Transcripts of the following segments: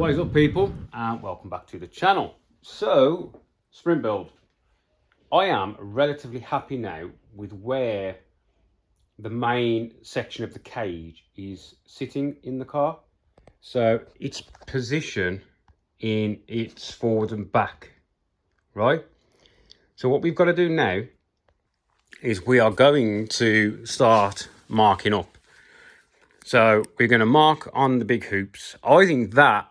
What is up, people, and welcome back to the channel. So, sprint build. I am relatively happy now with where the main section of the cage is sitting in the car. So its position in its forward and back, right? So what we've got to do now is we are going to start marking up. So we're going to mark on the big hoops. I think that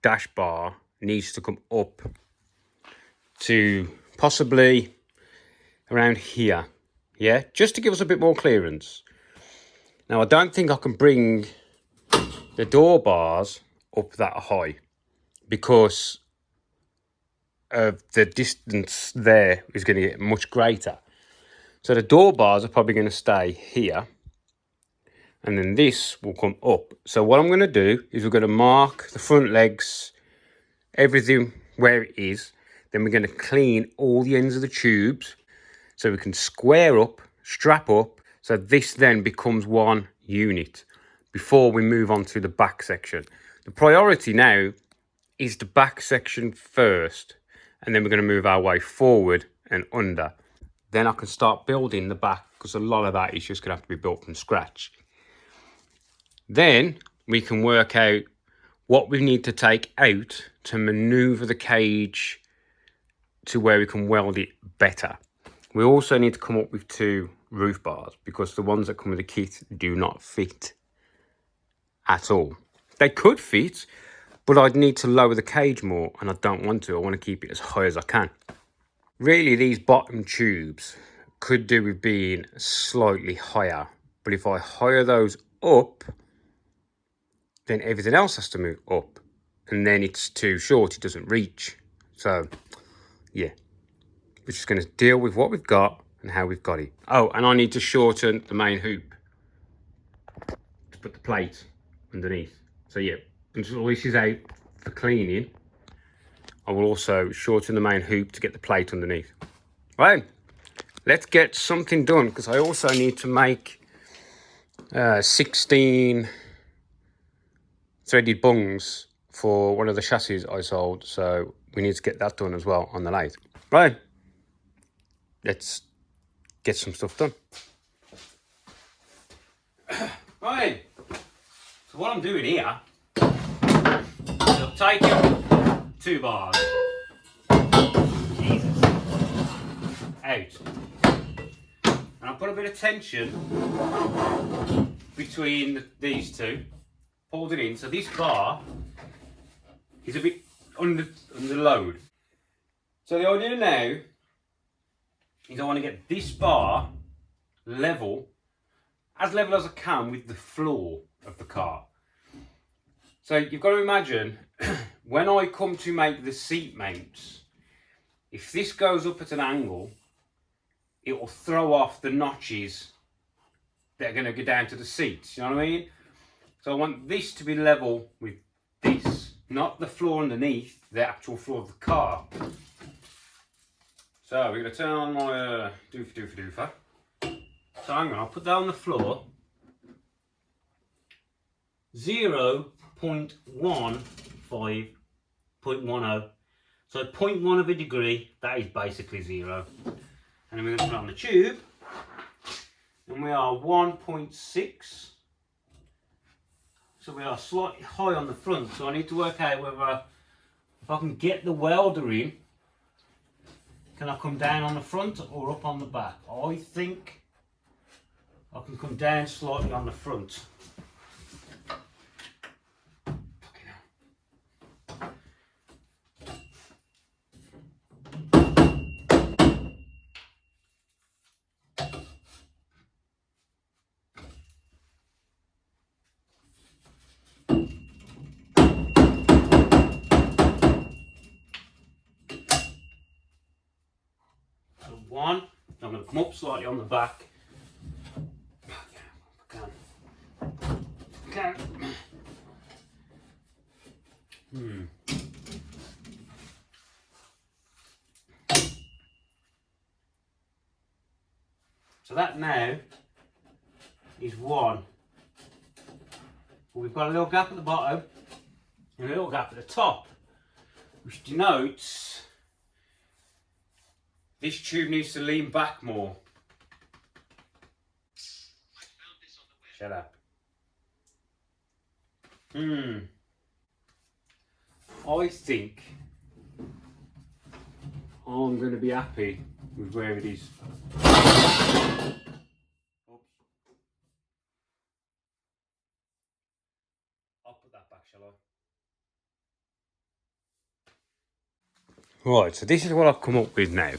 dash bar needs to come up to possibly around here, yeah, just to give us a bit more clearance. Now I don't think I can bring the door bars up that high because of the distance there is going to get much greater. So the door bars are probably going to stay here, and then this will come up. So what I'm going to do is we're going to mark the front legs, everything where it is. Then we're going to clean all the ends of the tubes so we can square up, strap up, so this then becomes one unit before we move on to the back section. The priority now is the back section first, and then we're going to move our way forward and under. Then I can start building the back, because a lot of that is just going to have to be built from scratch. Then we can work out what we need to take out to maneuver the cage to where we can weld it better. We also need to come up with 2 roof bars because the ones that come with the kit do not fit at all. They could fit, but I'd need to lower the cage more, and I don't want to. I want to keep it as high as I can. Really, these bottom tubes could do with being slightly higher, but if I higher those up, then everything else has to move up, and then it's too short, it doesn't reach. So yeah, we're just going to deal with what we've got and how we've got it. Oh, and I need to shorten the main hoop to put the plate underneath. So yeah, until this is out for cleaning, I will also shorten the main hoop to get the plate underneath. Right, let's get something done, because I also need to make 16 threaded bungs for one of the chassis I sold. So we need to get that done as well on the lathe. Right, let's get some stuff done. Right, so what I'm doing here is I'm taking 2 bars out, and I put a bit of tension between these 2, pulled it in, so this bar is a bit under load. So the idea now is I want to get this bar level as I can with the floor of the car. So you've got to imagine, when I come to make the seat mounts, if this goes up at an angle, it will throw off the notches that are going to go down to the seats, you know what I mean? So I want this to be level with this, not the floor underneath, the actual floor of the car. So we're going to turn on my doofer. So hang on, I'll put that on the floor. 0.15.10. So 0.1 of a degree, that is basically 0. And then we're going to put it on the tube, and we are 1.6. So we are slightly high on the front, so I need to work out whether, if I can get the welder in, can I come down on the front or up on the back? I think I can come down slightly on the front. So 1, I'm going to come up slightly on the back. Okay. So that now is 1. But we've got a little gap at the bottom, and a little gap at the top, which denotes this tube needs to lean back more. Shut up. I think I'm going to be happy with where it is. Oops. I'll put that back, shall I? Right, so this is what I've come up with now.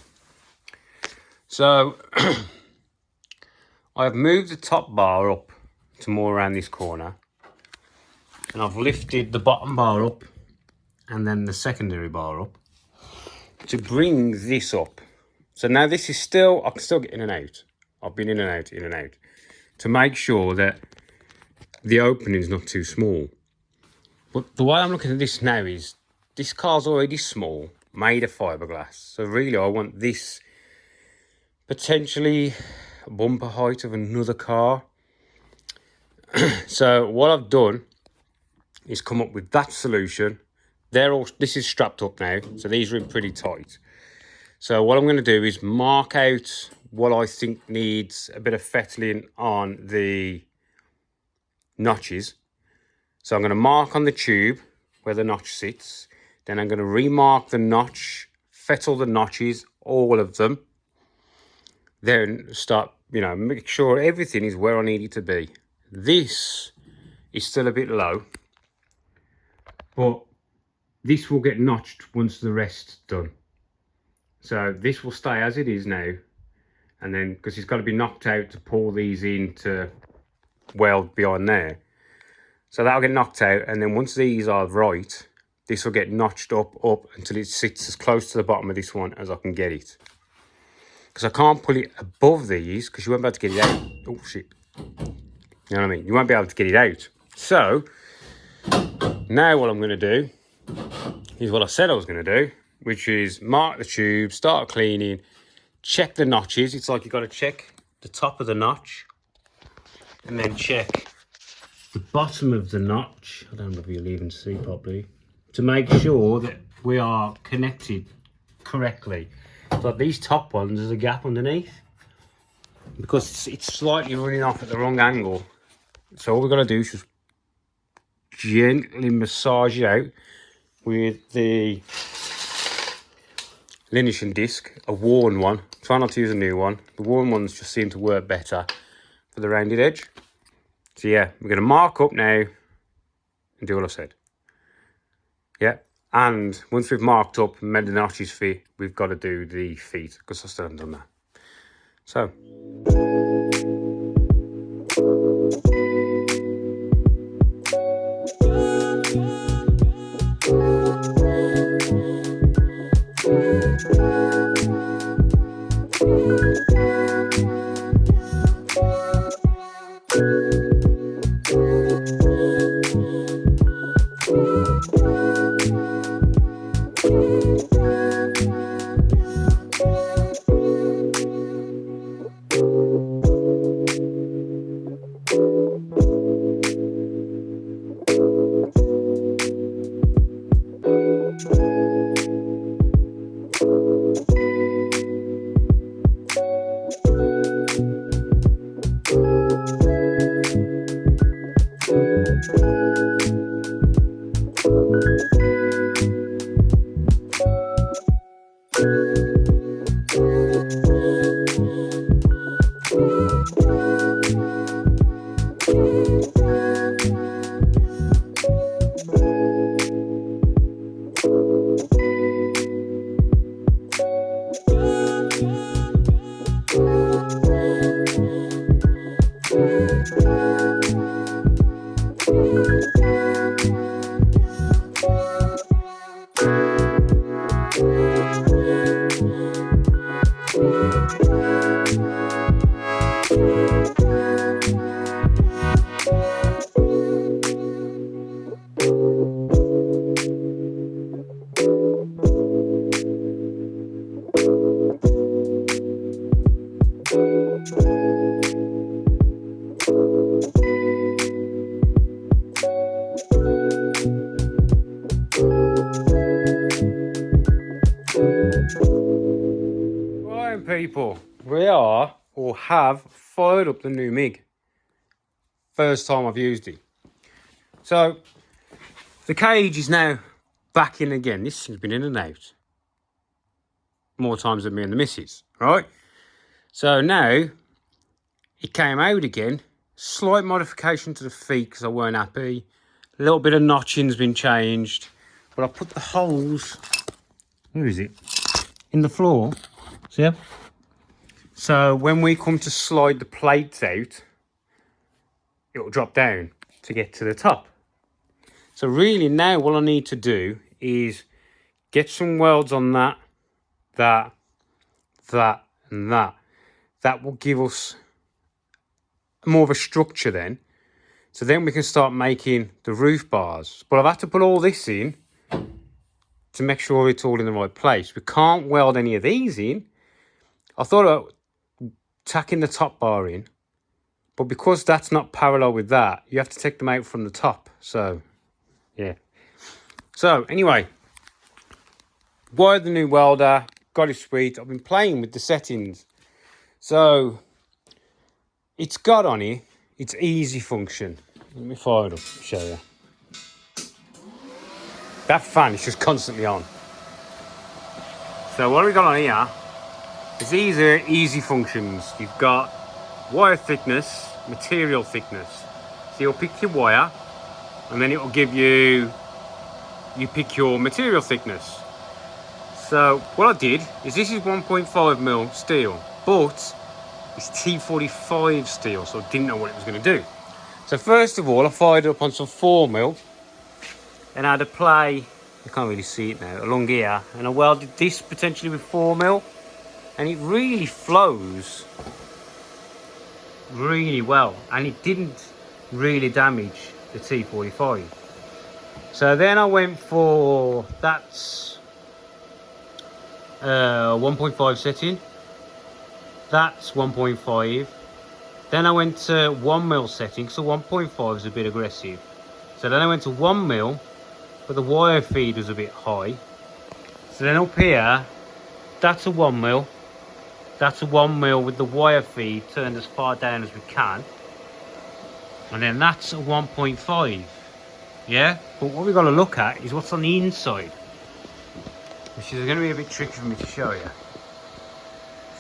So I've moved the top bar up to more around this corner, and I've lifted the bottom bar up and then the secondary bar up to bring this up. So now this is still, I can still get in and out. I've been in and out to make sure that the opening is not too small. But the way I'm looking at this now is this car's already small, made of fiberglass. So really I want this potentially a bumper height of another car. So what I've done is come up with that solution. This is strapped up now, so these are in pretty tight. So what I'm going to do is mark out what I think needs a bit of fettling on the notches. So I'm going to mark on the tube where the notch sits. Then I'm going to remark the notch, fettle the notches, all of them. Then start, make sure everything is where I need it to be. This is still a bit low, but this will get notched once the rest's done. So this will stay as it is now, and then because it's got to be knocked out to pull these in to weld behind there. So that'll get knocked out, and then once these are right, this will get notched up until it sits as close to the bottom of this one as I can get it. Because I can't pull it above these because you won't be able to get it out. Oh shit. You know what I mean? You won't be able to get it out. So now what I'm going to do is what I said I was going to do, which is mark the tube, start cleaning, check the notches. It's like you've got to check the top of the notch and then check the bottom of the notch. I don't know if you'll even see properly, to make sure that we are connected correctly. So these top ones, there's a gap underneath because it's slightly running off at the wrong angle. So all we've got to do is just gently massage it out with the Linischen disc, a worn one. Try not to use a new one. The worn ones just seem to work better for the rounded edge. So yeah, we're going to mark up now and do what I said. Yeah, and once we've marked up and made the notches fit, we've got to do the feet because I still haven't done that. So. people, we are, or have, fired up the new MIG. First time I've used it. So, the cage is now back in again. This thing's been in and out more times than me and the missus, right? So now, it came out again. Slight modification to the feet because I weren't happy. A little bit of notching's been changed. But I put the holes, where is it? In the floor. See? So when we come to slide the plates out, it'll drop down to get to the top. So really now what I need to do is get some welds on that, and that. That will give us more of a structure then. So then we can start making the roof bars. But I've had to put all this in to make sure it's all in the right place. We can't weld any of these in. I thought about tacking the top bar in, but because that's not parallel with that, you have to take them out from the top. So, yeah. So, anyway, wired the new welder, got it sweet. I've been playing with the settings. So, it's got on it, it's easy function. Let me fire it up, show you. That fan is just constantly on. So what have we got on here? It's easy functions. You've got wire thickness, material thickness. So you'll pick your wire, and then it will give you pick your material thickness. So what I did is this is 1.5mm steel, but it's T45 steel, so I didn't know what it was going to do. So first of all, I fired it up on some 4mm, and I had to play, you can't really see it now, along here, and I welded this potentially with 4mm, and it really flows really well, and it didn't really damage the T45. So then I went for, that's 1.5 setting, that's 1.5. Then I went to 1mm setting, so 1.5 is a bit aggressive. So then I went to 1mm, but the wire feed was a bit high. So then up here, that's a 1mm. That's a 1mm with the wire feed turned as far down as we can. And then that's a 1.5. Yeah? But what we've got to look at is what's on the inside, which is going to be a bit tricky for me to show you.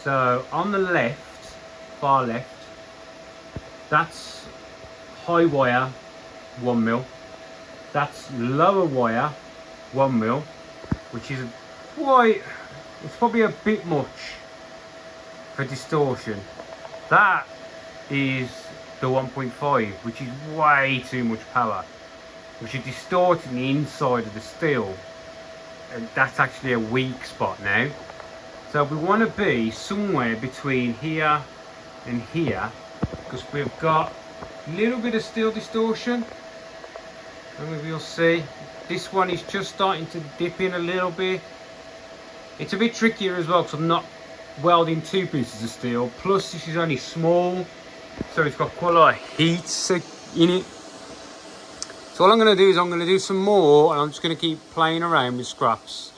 So on the left, far left, that's high wire, 1mm. That's lower wire, 1mm, which is quite, it's probably a bit much for distortion. That is the 1.5, which is way too much power, which is distorting the inside of the steel, and that's actually a weak spot now. So we want to be somewhere between here and here, because we've got a little bit of steel distortion, and maybe you'll see this one is just starting to dip in a little bit. It's a bit trickier as well because I'm not welding two pieces of steel, plus this is only small, so it's got quite a lot of heat in it. So all I'm going to do is I'm going to do some more, and I'm just going to keep playing around with scraps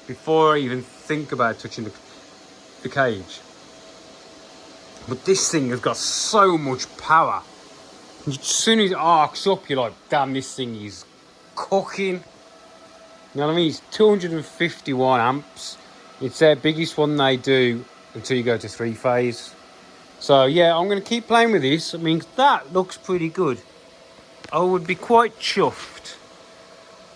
before I even think about touching the cage. But this thing has got so much power. As soon as it arcs up, you're like, damn, this thing is cooking. You know what I mean? It's 251 amps. It's their biggest one they do until you go to 3-phase. So yeah, I'm going to keep playing with this. I mean, that looks pretty good. I would be quite chuffed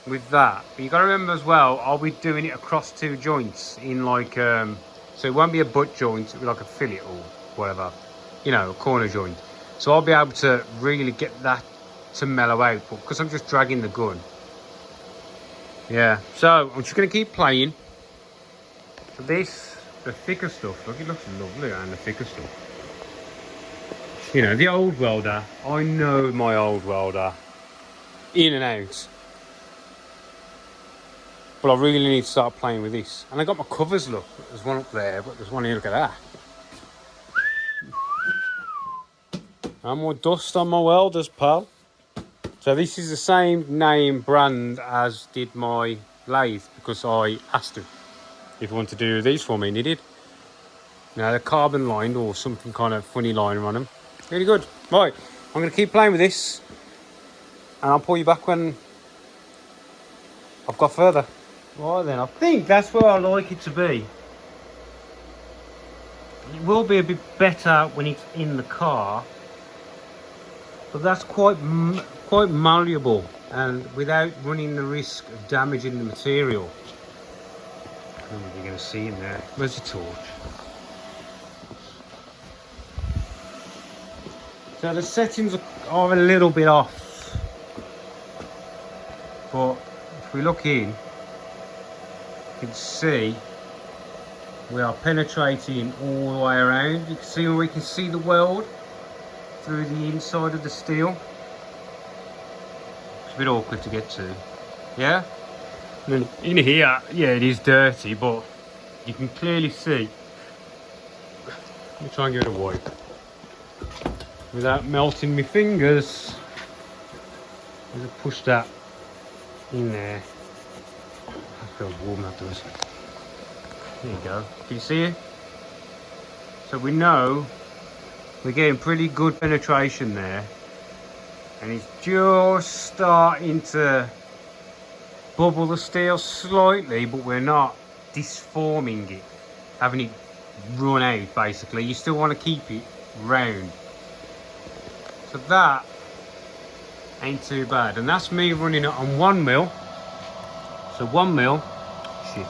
with that. But you got to remember as well, I'll be doing it across two joints in like, so it won't be a butt joint, it'll be like a fillet or whatever, you know, a corner joint. So I'll be able to really get that to mellow out, but because I'm just dragging the gun. Yeah, so I'm just going to keep playing. So this, the thicker stuff, look, it looks lovely, and the thicker stuff. You know, the old welder, I know my old welder in and out. But I really need to start playing with this. And I got my covers, look, there's one up there, but there's one here, look at that. And more dust on my welders, pal. So this is the same name brand as did my lathe, because I asked him if he wanted to do these for me, and he did. know, they're carbon lined or something kind of funny liner on them. Really good. Right, I'm going to keep playing with this, and I'll pull you back when I've got further. Right then, I think that's where I like it to be. It will be a bit better when it's in the car, but that's quite malleable and without running the risk of damaging the material. I don't know what you're going to see in there. Where's the torch? So the settings are a little bit off, but if we look in, you can see we are penetrating all the way around. You can see where we can see the weld through the inside of the steel. It's a bit awkward to get to, yeah? And then in here, yeah, it is dirty, but you can clearly see. Let me try and give it a wipe without melting my fingers. I'm gonna push that in there. I feel warm afterwards. There you go. Can you see it? So we know we're getting pretty good penetration there, and it's just starting to bubble the steel slightly, but we're not disforming it, having it run out basically. You still want to keep it round. So that ain't too bad, and that's me running it on 1 mil. So 1 mil, shit.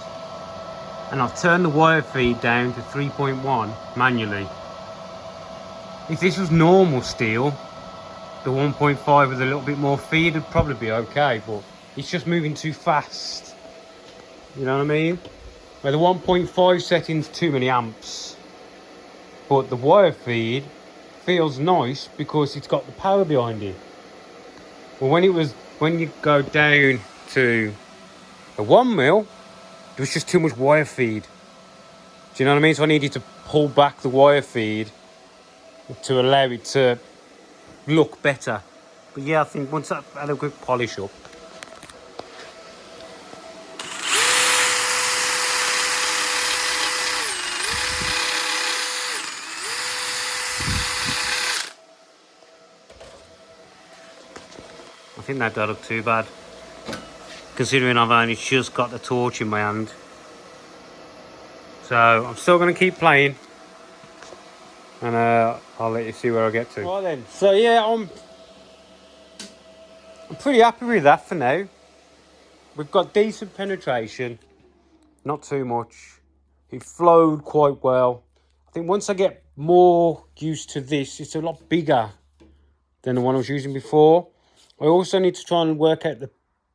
And I've turned the wire feed down to 3.1 manually. If this was normal steel, the 1.5 with a little bit more feed would probably be okay, but it's just moving too fast. You know what I mean? Where the 1.5 setting's too many amps, but the wire feed feels nice because it's got the power behind it. Well, when you go down to the 1 mil, there was just too much wire feed. Do you know what I mean? So I needed to pull back the wire feed to allow it to look better. But yeah, I think once I've had a good polish up, I think that don't look too bad, considering I've only just got the torch in my hand. So I'm still going to keep playing, and I'll let you see where I get to. Right then, so yeah, I'm pretty happy with that for now. We've got decent penetration, not too much. It flowed quite well. I think once I get more used to this, it's a lot bigger than the one I was using before. I also need to try and work out the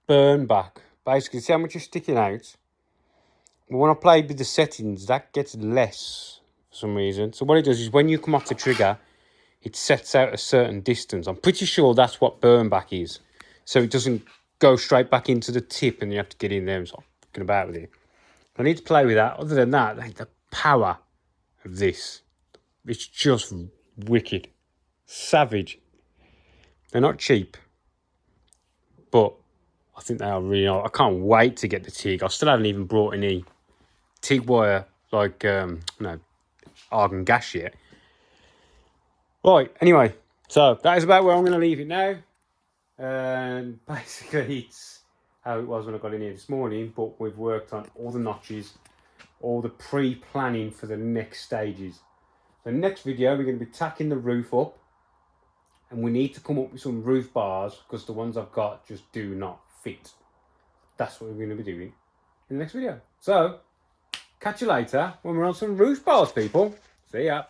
burn back. Basically, see how much is sticking out. But when I played with the settings, that gets less for some reason. So what it does is when you come off the trigger, it sets out a certain distance. I'm pretty sure that's what burn back is. So it doesn't go straight back into the tip and you have to get in there and start fucking about with it. I need to play with that. Other than that, like the power of this, it's just wicked. Savage. They're not cheap, but I think they are really nice. I can't wait to get the TIG. I still haven't even brought any TIG wire, like, no, argon gas yet. Right, anyway, so that is about where I'm going to leave it now. Basically, it's how it was when I got in here this morning, but we've worked on all the notches, all the pre-planning for the next stages. The next video, we're going to be tacking the roof up, and we need to come up with some roof bars because the ones I've got just do not fit. That's what we're going to be doing in the next video. So, catch you later when we're on some roof bars, people. See ya.